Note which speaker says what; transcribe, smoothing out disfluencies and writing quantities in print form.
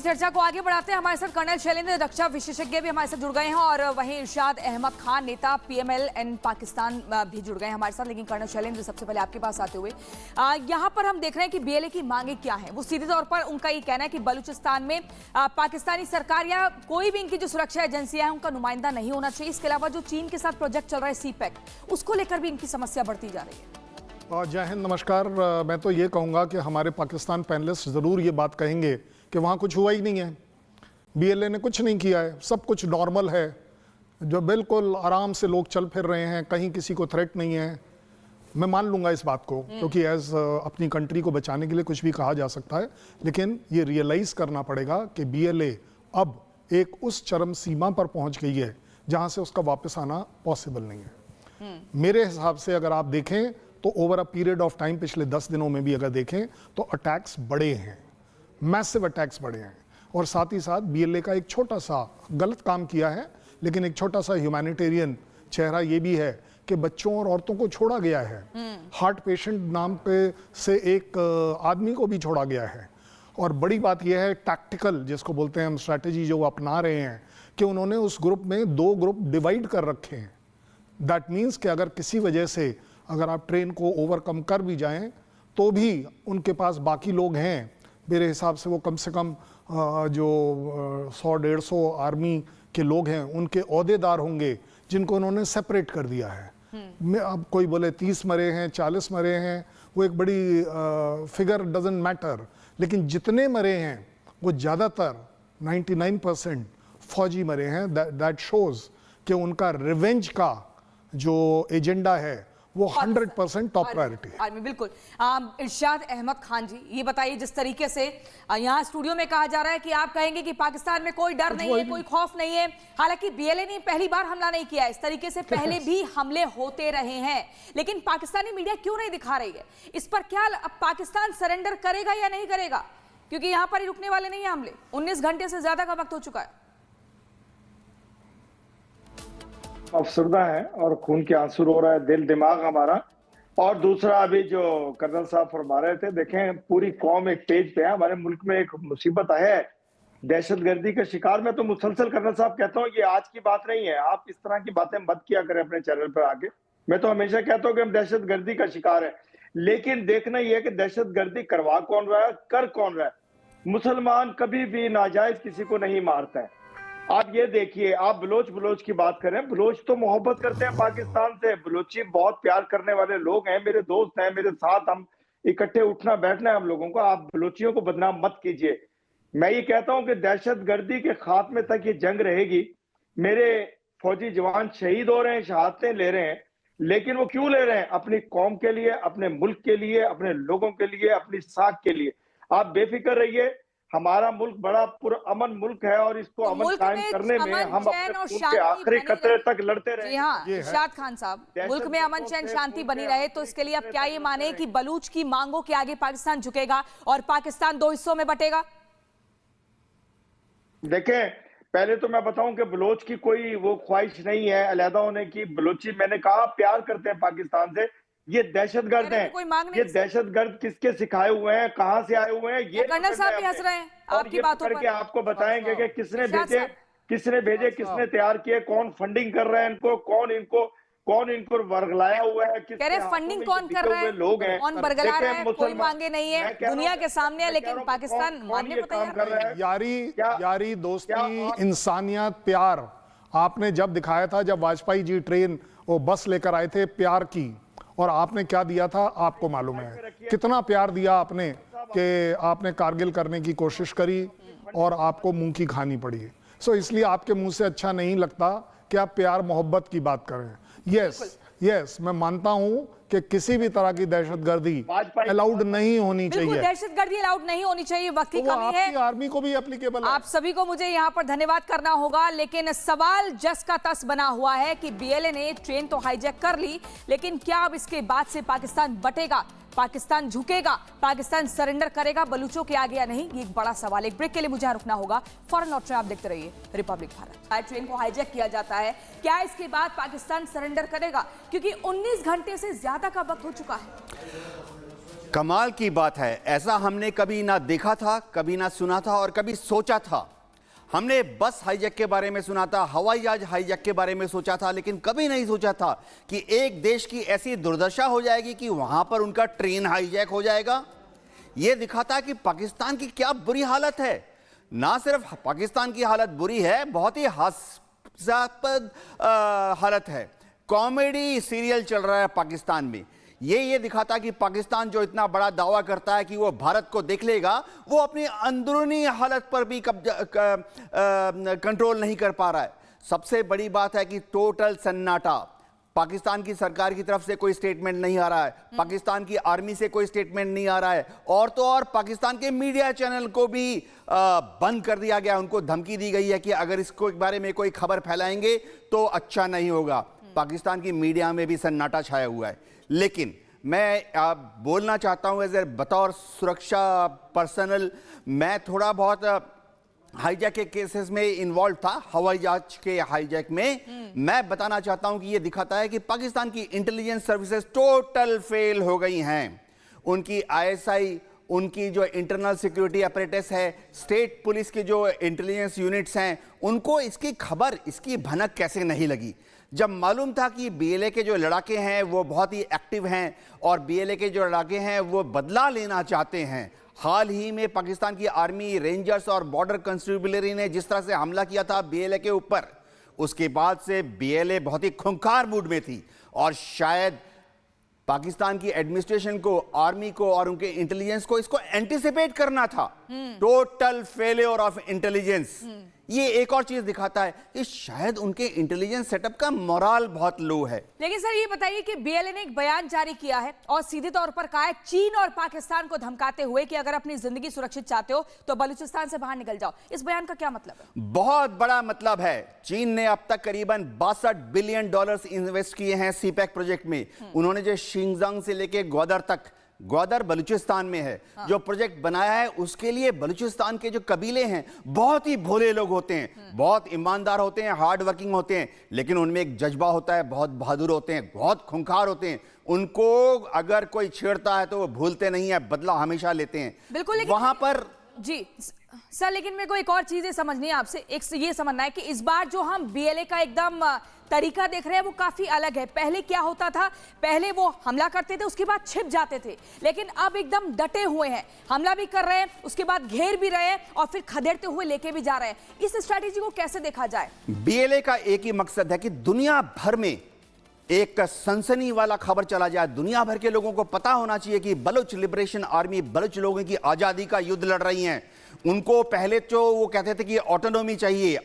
Speaker 1: चर्चा को आगे बढ़ाते हैं। हमारे साथ कर्नल शैलेंद्र, रक्षा विशेषज्ञ भी हमारे साथ जुड़ गए हैं और वहीं इरशाद अहमद खान, नेता PMLN पाकिस्तान भी जुड़ गए हैं हमारे साथ। लेकिन कर्नल शैलेंद्र, सबसे पहले आपके पास आते हुए यहाँ पर हम देख रहे हैं कि BLA की मांगे क्या है। वो सीधे तौर पर उनका ये कहना है कि बलूचिस्तान में पाकिस्तानी सरकार या कोई भी इनकी जो सुरक्षा एजेंसियां हैं उनका नुमाइंदा नहीं होना चाहिए। इसके अलावा जो चीन के साथ प्रोजेक्ट चल रहा है CPEC, उसको लेकर भी इनकी समस्या बढ़ती जा रही है।
Speaker 2: जय हिंद, नमस्कार। मैं तो ये कहूँगा कि हमारे पाकिस्तान पैनलिस्ट ज़रूर ये बात कहेंगे कि वहाँ कुछ हुआ ही नहीं है, BLA ने कुछ नहीं किया है, सब कुछ नॉर्मल है, जो बिल्कुल आराम से लोग चल फिर रहे हैं, कहीं किसी को थ्रेट नहीं है। मैं मान लूँगा इस बात को, क्योंकि एज अपनी कंट्री को बचाने के लिए कुछ भी कहा जा सकता है, लेकिन ये रियलाइज़ करना पड़ेगा कि BLA अब एक उस चरम सीमा पर पहुँच गई है जहाँ से उसका वापस आना पॉसिबल नहीं है। मेरे हिसाब से अगर आप देखें तो over a period of time, पिछले 10 दिनों में भी अगर देखें तो अटैक्स बढ़े हैं, मैसिव अटैक्स बढ़े हैं। और साथ ही साथ BLA का एक छोटा सा गलत काम किया है, लेकिन एक छोटा सा ह्यूमैनिटेरियन चेहरा ये भी है कि बच्चों और औरतों को छोड़ा गया है। हार्ट पेशेंट नाम पे से एक आदमी को भी छोड़ा गया है। और बड़ी बात यह है, टैक्टिकल जिसको बोलते हैं हम, स्ट्रैटेजी जो अपना रहे हैं कि उन्होंने उस ग्रुप में 2 ग्रुप डिवाइड कर रखे हैं। दैट मीन्स कि अगर किसी वजह से अगर आप ट्रेन को ओवरकम कर भी जाएं तो भी उनके पास बाकी लोग हैं। मेरे हिसाब से वो कम से कम जो 100-150 आर्मी के लोग हैं उनके ओहदेदार होंगे जिनको उन्होंने सेपरेट कर दिया है। अब कोई बोले 30 मरे हैं, 40 मरे हैं, वो एक बड़ी फिगर डजंट मैटर, लेकिन जितने मरे हैं वो ज़्यादातर 99% फौजी मरे हैं। दैट शोज कि उनका रिवेंज का जो एजेंडा है वो 100% टॉप प्रायोरिटी है।
Speaker 1: बिल्कुल। इरशाद अहमद खान जी, ये बताइए, जिस तरीके से यहाँ स्टूडियो में कहा जा रहा है कि आप कहेंगे कि पाकिस्तान में कोई डर नहीं है, कोई खौफ नहीं है, हालांकि BLA ने पहली बार हमला नहीं किया, इस तरीके से पहले भी हमले होते रहे हैं, लेकिन पाकिस्तानी मीडिया क्यों नहीं दिखा रही है इस पर? क्या अब पाकिस्तान सरेंडर करेगा या नहीं करेगा? क्योंकि यहाँ पर ही रुकने वाले नहीं है हमले। 19 घंटे से ज्यादा का वक्त हो चुका है।
Speaker 3: अफसरदा है और खून के आंसू रो रहा है दिल दिमाग हमारा। और दूसरा, अभी जो कर्नल साहब फरमा रहे थे, देखें पूरी कौम एक पेज पे है। हमारे मुल्क में एक मुसीबत है, दहशतगर्दी का शिकार। मैं तो मुसलसल कर्नल साहब कहता हूँ, ये आज की बात नहीं है, आप इस तरह की बातें मत किया करें अपने चैनल पर आके। मैं तो हमेशा कहता हूँ कि हम दहशतगर्दी का शिकार है, लेकिन देखना यह है कि दहशतगर्दी करवा कौन रहा है, कर कौन रहा है। मुसलमान कभी भी नाजायज किसी को नहीं मारता है। आप ये देखिए, आप बलोच की बात करें, बलोच तो मोहब्बत करते हैं पाकिस्तान से, बलोची बहुत प्यार करने वाले लोग हैं, मेरे दोस्त हैं, मेरे साथ हम इकट्ठे उठना बैठना है हम लोगों को। आप बलोचियों को बदनाम मत कीजिए। मैं ये कहता हूं कि दहशतगर्दी के खात्मे तक ये जंग रहेगी। मेरे फौजी जवान शहीद हो रहे हैं, शहादतें ले रहे हैं, लेकिन वो क्यों ले रहे हैं? अपनी कौम के लिए, अपने मुल्क के लिए, अपने लोगों के लिए, अपनी साख के लिए। आप बेफिक्र रहिए, हमारा मुल्क बड़ा पुरअमन मुल्क है और इसको
Speaker 1: तो
Speaker 3: अमन कायम करने में हम अपने खून के आखिरी कतरे तक लड़ते रहे।
Speaker 1: जी हाँ, इरशाद खान साहब, मुल्क में अमन चैन शांति बनी रहे, तो इसके लिए अब क्या ये माने कि बलूच की मांगों के आगे पाकिस्तान झुकेगा और पाकिस्तान 2 हिस्सों में बटेगा?
Speaker 3: देखें, पहले तो मैं बताऊं कि बलोच की कोई वो ख्वाहिश नहीं है अलहदा होने की। बलोची, मैंने कहा, प्यार करते हैं पाकिस्तान से। ये दहशतगर्द हैं। ये दहशतगर्द किसके सिखाए हुए हैं, कहां से आए हुए हैं, ये
Speaker 1: कर्नल साहब भी हंस रहे हैं आपकी बातों पर।
Speaker 3: आपको बताएंगे कि किसने भेजे, किसने तैयार किए, कौन फंडिंग कर रहे हैं इनको, कौन इनको बरगलाया हुआ है,
Speaker 1: कह रहे फंडिंग कौन कर रहा है,
Speaker 3: लोग हैं,
Speaker 1: कौन बरगला रहा है, कोई मांगे नहीं है, दुनिया के सामने है, लेकिन पाकिस्तान मानने को तैयार
Speaker 2: नहीं। यारी, दोस्ती, इंसानियत, प्यार आपने जब दिखाया था, जब वाजपेयी जी ट्रेन वो बस लेकर आए थे प्यार की, और आपने क्या दिया था आपको मालूम है। कितना प्यार दिया आपने कि आपने कारगिल करने की कोशिश करी और आपको मुंह की खानी पड़ी। सो इसलिए आपके मुंह से अच्छा नहीं लगता कि आप प्यार मोहब्बत की बात करें। यस, मैं मानता हूं कि किसी भी तरह की दहशतगर्दी अलाउड नहीं होनी चाहिए।
Speaker 1: दहशतगर्दी अलाउड नहीं होनी चाहिए, वक्त की कमी है।
Speaker 2: आर्मी को भी एप्लीकेबल है।
Speaker 1: आप सभी को मुझे यहाँ पर धन्यवाद करना होगा, लेकिन सवाल जस का तस बना हुआ है कि BLA ने ट्रेन तो हाईजैक कर ली, लेकिन क्या अब इसके बाद से पाकिस्तान बटेगा, पाकिस्तान झुकेगा, पाकिस्तान सरेंडर करेगा बलूचों के आगे या नहीं? ये एक बड़ा सवाल है। एक ब्रेक के लिए मुझे यहाँ रुकना होगा, फौरन लौट आप देखते रहिए रिपब्लिक भारत। ट्रेन को हाईजैक किया जाता है, क्या इसके बाद पाकिस्तान सरेंडर करेगा? क्योंकि 19 घंटे से ज्यादा का वक्त हो चुका है।
Speaker 4: कमाल की बात है, ऐसा हमने कभी ना देखा था, कभी ना सुना था और कभी सोचा था। हमने बस हाईजैक के बारे में सुना था, हवाई जहाज हाईजैक के बारे में सोचा था, लेकिन कभी नहीं सोचा था कि एक देश की ऐसी दुर्दशा हो जाएगी कि वहां पर उनका ट्रेन हाईजैक हो जाएगा। यह दिखाता है कि पाकिस्तान की क्या बुरी हालत है। ना सिर्फ पाकिस्तान की हालत बुरी है, बहुत ही हास्यास्पद हालत है। कॉमेडी सीरियल चल रहा है पाकिस्तान में। ये दिखाता है कि पाकिस्तान जो इतना बड़ा दावा करता है कि वो भारत को देख लेगा, वो अपनी अंदरूनी हालत पर भी कंट्रोल नहीं कर पा रहा है। सबसे बड़ी बात है कि टोटल सन्नाटा। पाकिस्तान की सरकार की तरफ से कोई स्टेटमेंट नहीं आ रहा है, पाकिस्तान की आर्मी से कोई स्टेटमेंट नहीं आ रहा है, और तो और पाकिस्तान के मीडिया चैनल को भी बंद कर दिया गया। उनको धमकी दी गई है कि अगर इसको बारे में कोई खबर फैलाएंगे तो अच्छा नहीं होगा। पाकिस्तान की मीडिया में भी सन्नाटा छाया हुआ है। लेकिन मैं बोलना चाहता हूं, एज ए बतौर सुरक्षा पर्सनल, मैं थोड़ा बहुत हाईजैक के केसेस में इन्वॉल्व था, हवाई जहाज के हाईजैक में। मैं बताना चाहता हूं कि यह दिखाता है कि पाकिस्तान की इंटेलिजेंस सर्विसेज टोटल फेल हो गई हैं। उनकी आईएसआई, उनकी जो इंटरनल सिक्योरिटी अपरेटस है, स्टेट पुलिस की जो इंटेलिजेंस यूनिट्स हैं, उनको इसकी खबर, इसकी भनक कैसे नहीं लगी। जब मालूम था कि बीएलए के जो लड़ाके हैं वो बहुत ही एक्टिव हैं और बीएलए के जो लड़ाके हैं वो बदला लेना चाहते हैं। हाल ही में पाकिस्तान की आर्मी, रेंजर्स और बॉर्डर कंस्टिट्यूबुलरी ने जिस तरह से हमला किया था बीएलए के ऊपर, उसके बाद से बीएलए बहुत ही खूंखार मूड में थी और शायद पाकिस्तान की एडमिनिस्ट्रेशन को, आर्मी को और उनके इंटेलिजेंस को इसको एंटिसिपेट करना था। Total failure of intelligence. ये एक और चीज दिखाता है कि शायद उनके इंटेलिजेंस सेटअप का मोराल बहुत लो है।
Speaker 1: लेकिन सर ये बताइए कि बीएलए ने एक बयान जारी किया है और सीधे तौर पर कहा है चीन और पाकिस्तान को धमकाते हुए कि अगर अपनी जिंदगी सुरक्षित चाहते हो तो बलूचिस्तान से बाहर निकल जाओ। इस बयान का क्या मतलब है?
Speaker 4: बहुत बड़ा मतलब है। चीन ने अब तक करीबन $62 बिलियन इन्वेस्ट किए हैं सीपैक प्रोजेक्ट में। उन्होंने जो शिंगजांग से लेके ग्वादर तक, ग्वादर बलूचिस्तान में है, जो प्रोजेक्ट बनाया है, उसके लिए बलूचिस्तान के जो कबीले हैं बहुत ही भोले लोग होते हैं, बहुत ईमानदार होते हैं, हार्ड वर्किंग होते हैं, लेकिन उनमें एक जज्बा होता है, बहुत बहादुर होते हैं, बहुत खूंखार होते हैं। उनको अगर कोई छेड़ता है तो वो भूलते नहीं है, बदला हमेशा लेते हैं।
Speaker 1: बिल्कुल।
Speaker 4: वहां पर
Speaker 1: जी सर, लेकिन मेरे को एक और चीजें समझनी है आपसे। एक ये समझना है कि इस बार जो हम बीएलए का एकदम तरीका देख रहे हैं वो काफी अलग है। पहले क्या होता था, पहले वो हमला करते थे, उसके बाद छिप जाते थे, लेकिन अब एकदम डटे हुए हैं, हमला भी कर रहे हैं, उसके बाद घेर भी रहे हैं और फिर खदेड़ते हुए लेके भी जा रहे हैं। इस स्ट्रैटेजी को कैसे देखा जाए?
Speaker 4: बीएलए का एक ही मकसद है कि दुनिया भर में एक सनसनी वाला खबर चला जाए। दुनिया भर के लोगों को पता होना चाहिए कि बलूच लिबरेशन आर्मी बलूच लोगों की आजादी का युद्ध लड़ रही हैं। उनको पहले तो वो कहते थे कि ऑटोनॉमी चाहिए,